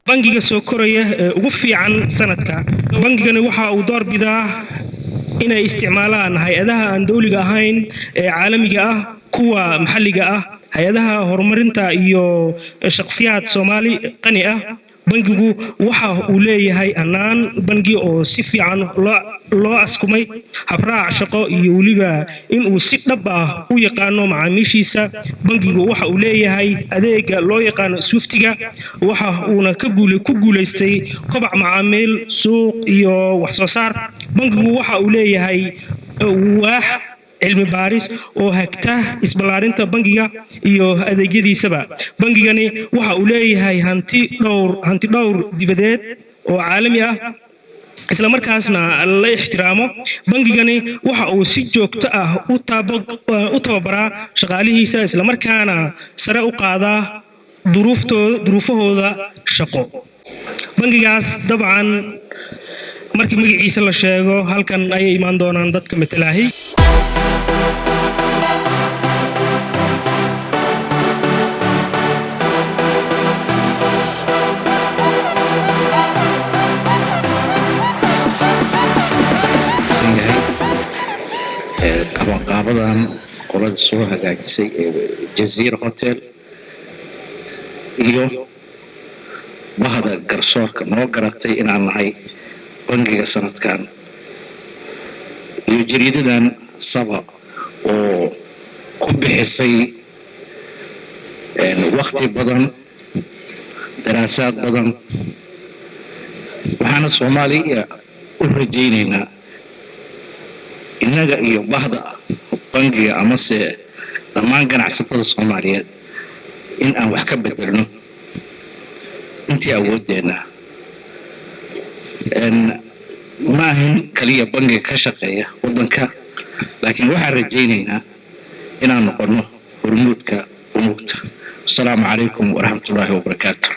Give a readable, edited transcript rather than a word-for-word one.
bangiga soo koraya ugu fiican sanadka. Bangigani waxa uu door bidaa inay isticmaalaan hay'adaha aan dawliga ahayn ee caalamiga ah, kuwa maxalliga ah, hay'adaha horumarinta iyo shakhsiyaad Soomaali qani ah. Bangigu waxa uu leeyahay hannaan bangi oo si fiican loo askumay, habraac shaqo iyo weliba in uu si dhab ah u yaqaano macaamiishiisa. Bangigu waxa uu leeyahay adeega loo yaqaano Swiftiga, waxa uuna ku guuleystay kobac macaamiil, suuq iyo wax soo saar. Bangigu waxa uu leeyahay waax cilmi baaris oo hagta isballaarinta bangiga iyo adeegyadiisaba. Bangigani waxa uu leeyahay hanti dhowr dibadeed oo caalami ah, isla markaasna la ixtiraamo. Bangigani waxa uu si joogto ah u tababaraa shaqaalihiisa, isla markaana sare u qaadaa duruufahooda shaqo. Bangigaas dabcan markii magaciisa la sheego halkan ayay imaan doonaan dadka matalaahi. qabanqaabadan qolada soo hagaajisay Jazeera Hotel iyo bahda garsoorka noo garatay inaan nahay bangiga sanadkan, iyo jariidadan Saba oo ku bixisay waqti badan, daraasaad badan. waxaana Soomaaliya u rajaynaynaa innaga iyo bahda bangiga amase dhammaan ganacsatada Soomaaliyeed in aan wax ka bedelno intii awooddeena. ma ahan kaliya bangiga ka shaqeeya waddanka, laakiin waxaan rajaynaynaa inaan noqono hormuudka umugta. Assalaamu calaykum waraxmatullaahi wabarakaatuh.